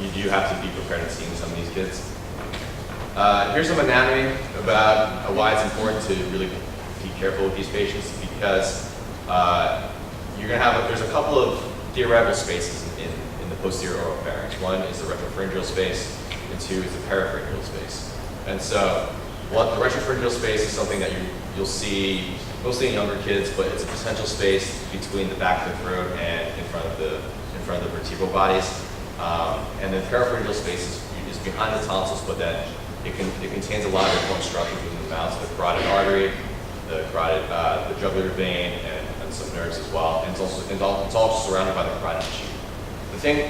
you do have to be prepared to see some of these kids. Here's some anatomy about why it's important to really be careful with these patients, because you're going to have, there's a couple of theoretical spaces in the posterior oral pharynx. One is the retropharyngeal space, and two is the parapharyngeal space. And so what the retropharyngeal space is something that you'll see mostly in younger kids, but it's a potential space between the back of the throat and in front of the vertebral bodies. And the parapharyngeal space is behind the tonsils, but then it contains a lot of important structures within the mouth, so the carotid artery, the jugular vein, and some nerves as well. And it's all surrounded by the carotid sheath.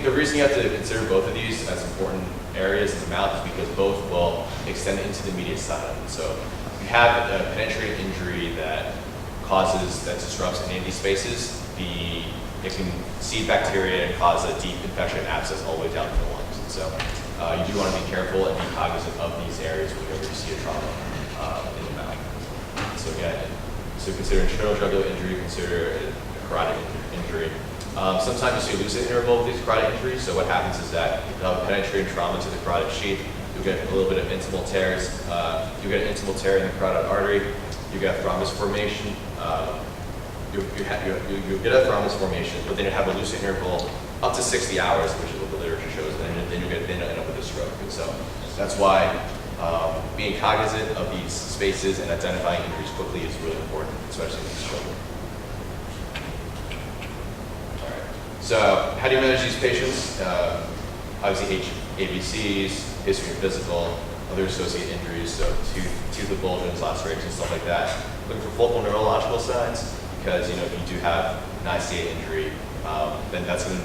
The reason you have to consider both of these as important areas in the mouth is because both will extend into the mediastinum. So if you have a penetrating injury that disrupts any of these spaces, it can seed bacteria and cause a deep infection and abscess all the way down to the lungs. And so you do want to be careful and be cognizant of these areas whenever you see a trauma in the mouth. So again, consider internal jugular injury, consider a carotid injury. Sometimes you see a lucid interval with these carotid injuries. So what happens is that you'll have penetrating trauma to the carotid sheath. You'll get a little bit of intimal tears. You get an intimal tear in the carotid artery. You get thrombus formation. You get a thrombus formation, but then you have a lucid interval up to 60 hours, which is what the literature shows, and then you end up with a stroke. And so that's why being cognizant of these spaces and identifying injuries quickly is really important, especially in these children. All right. So how do you manage these patients? Obviously ABCs, history of physical, other associated injuries, so tooth avulsions, lacerations, stuff like that. Looking for focal neurological signs, because if you do have an ICA injury, then that's going to,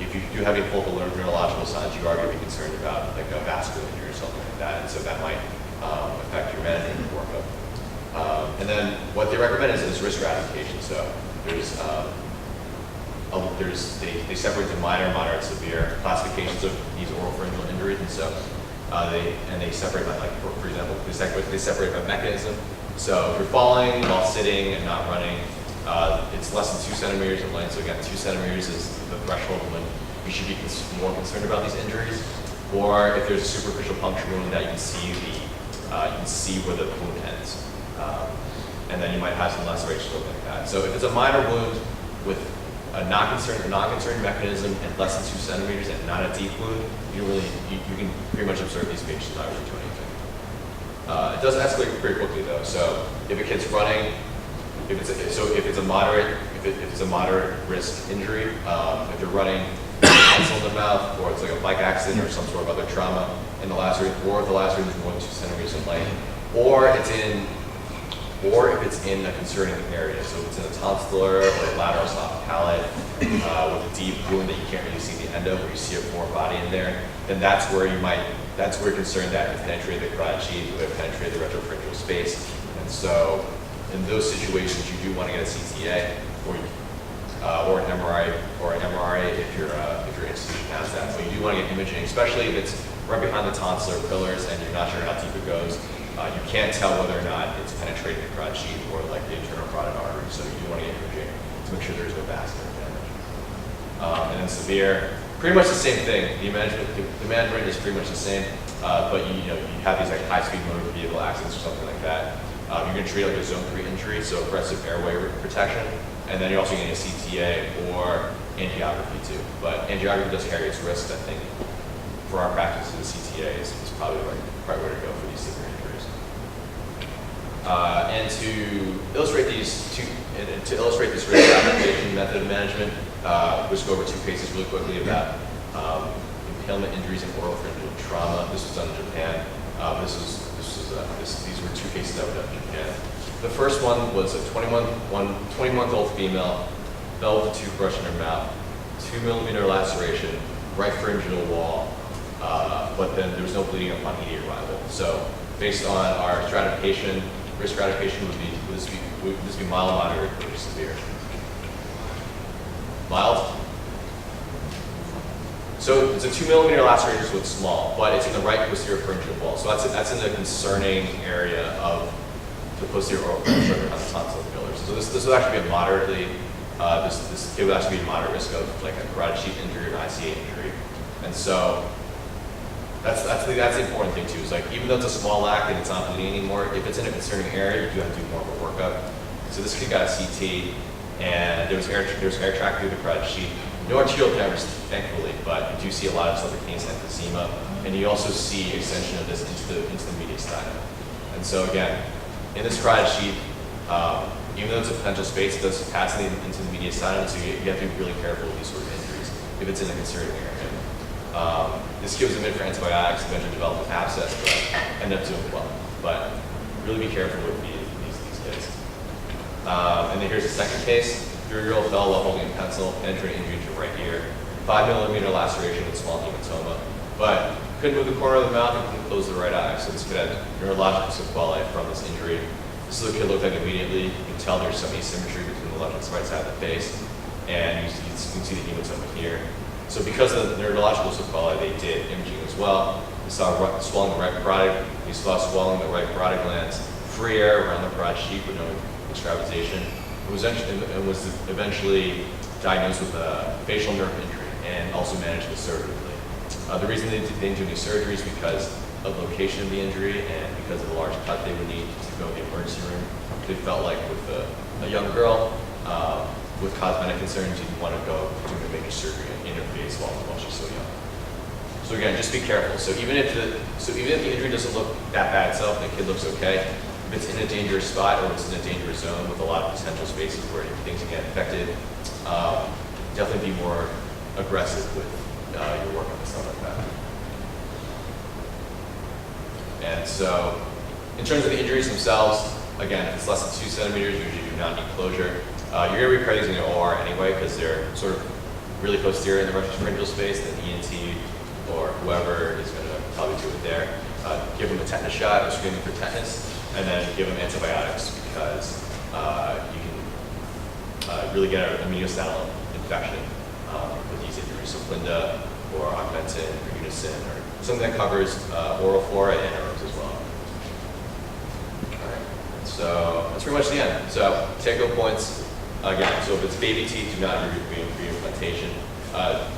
if you do have a focal neurological signs, you are going to be concerned about like a vascular injury or something like that, and so that might affect your management and workup. And then what they recommend is risk stratification. So they separate the minor, moderate, severe classifications of these oropharyngeal injuries, and so they separate by, like, for example, they separate by mechanism. So if you're falling while sitting and not running, it's less than 2 centimeters in length. So again, 2 centimeters is the threshold when you should be more concerned about these injuries. Or if there's a superficial puncture wound that you can see where the wound ends, and then you might have some lacerations like that. So if it's a minor wound with a non-concerned mechanism and less than 2 centimeters and not a deep wound, you can pretty much observe these patients not really do anything. It does escalate very quickly though. So if a kid's running, if it's a moderate risk injury, if they're running pencil in the mouth, or it's like a bike accident or some sort of other trauma in the laceration, or the laceration is more than 2 centimeters in length, or if it's in a concerning area, so if it's in a tonsillar or lateral esophageal with a deep wound that you can't really see the end of, or you see a foreign body in there, then that's where you're concerned that it penetrated the carotid sheath, or it penetrated the retropharyngeal space. And so in those situations, you do want to get a CTA or an MRI if your institution has that. But you do want to get imaging, especially if it's right behind the tonsillar pillars and you're not sure how deep it goes. You can't tell whether or not it's penetrating the carotid sheath or like the internal carotid artery. So you do want to get imaging to make sure there's no vascular damage. And then severe, pretty much the same thing. The management is pretty much the same, but you have these like high-speed motor vehicle accidents or something like that. You're going to treat like a zone 3 injury, so aggressive airway protection, and then you're also getting a CTA or angiography too. But angiography does carry its risks. I think for our practice, the CTA is probably the right way to go for these severe injuries. And to illustrate this risk stratification method of management, we'll just go over 2 cases really quickly about impalement injuries and oropharyngeal trauma. This was done in Japan. These were 2 cases that were done in Japan. The first one was a 20-month-old female, fell with a toothbrush in her mouth, 2 millimeter laceration, right pharyngeal wall, but then there was no bleeding upon immediate arrival. So based on our stratification, risk stratification would this be mild, moderate, or severe? Mild? So it's a 2 millimeter laceration, so it's small, but it's in the right posterior pharyngeal wall. So that's in the concerning area of the posterior oral pharynx on the tonsillar pillars. So this would actually be a moderately, it would actually be a moderate risk of like a carotid sheath injury or an ICA injury. And so that's the important thing too, is like, even though it's a small lac and it's not bleeding anymore, if it's in a concerning area, you do have to do more of a workup. So this kid got a CT, and there was air track through the carotid sheath. No arterial damage, thankfully, but you do see a lot of subcutaneous emphysema, and you also see extension of this into the mediastinum. And so again, in this carotid sheath, even though it's a potential space, it does pass into the mediastinum, so you have to be really careful with these sort of injuries if it's in a concerning area. This kid was admitted for antibiotics, eventually developed an abscess, but ended up doing well. But really be careful with these kids. And then here's the second case. 3-year-old fell while holding a pencil, penetrating injury to right ear, 5mm laceration with small hematoma, but couldn't move the corner of the mouth and couldn't close the right eye. So this kid had neurological sequelae from this injury. This is what the kid looked like immediately. You can tell there's some asymmetry between the left and right side of the face, and you can see the hematoma here. So because of the neurological sequelae, they did imaging as well. We saw swelling the right parotid. We saw swelling the right parotid glands, free air around the parotid sheath with no extravasation. It was eventually diagnosed with a facial nerve injury and also managed surgically. The reason they didn't do any surgery is because of the location of the injury and because of the large cut they would need to go to the emergency room. They felt like with a young girl with cosmetic concerns, you didn't want to go do a major surgery in her face while she's so young. So again, just be careful. So even if the injury doesn't look that bad itself, the kid looks okay. If it's in a dangerous spot or it's in a dangerous zone with a lot of potential spaces where things can get infected, definitely be more aggressive with your workup and stuff like that. And so, in terms of the injuries themselves, again, if it's less than 2 centimeters, you usually do not need closure. You're going to repair these in the OR anyway because they're sort of really posterior in the retropharyngeal space, and the ENT or whoever is going to probably do it there. Give them a tetanus shot or screening for tetanus, and then give them antibiotics because you can really get an immunostatin infection with these injuries. So Clinda or Augmentin or Unison or something that covers oral flora and anaerobes as well. All right. So that's pretty much the end. So take-home points. Again, so if it's baby teeth, do not reimplantation.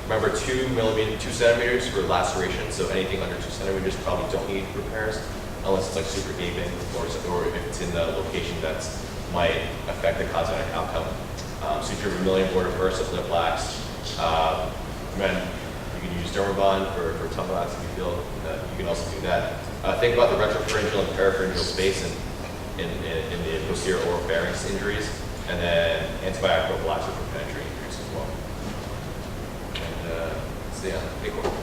Remember 2 centimeters for laceration, so anything under 2 centimeters probably don't need repairs unless it's like super gaping or if it's in the location that might affect the cosmetic outcome. So if you're vermilion border first of lip lax, recommend you can use Dermabond for tongue lax if you feel that you can also do that. Think about the retropharyngeal and parapharyngeal space in the posterior oropharynx injuries, and then antibiotic prophylaxis for penetrating injuries as well. And so yeah,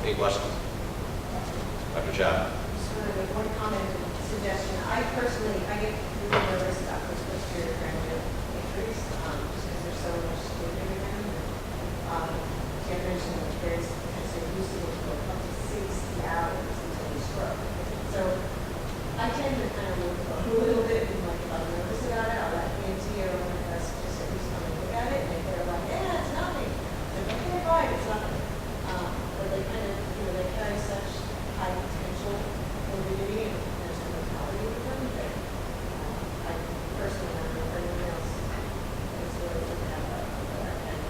any questions? Dr. Chap? One comment and suggestion. I personally, I get really nervous about those posterior pharyngeal injuries just because there's so much fluid in them. You mentioned that there's potentially loosening for up to 60 hours until you stroke. So I tend to kind of look a little bit and like if I'm nervous about it, I'll let ENT or one of us just at least come and look at it, and if they're like, yeah, it's nothing. Like, okay, fine, it's nothing. But they kind of, they carry such high potential morbidity and potential mortality with them that I personally don't know if anyone else is really looking at that. And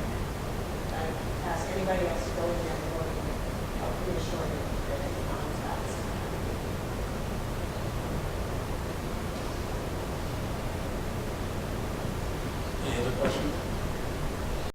I ask anybody else to go in there and look and help reassure me.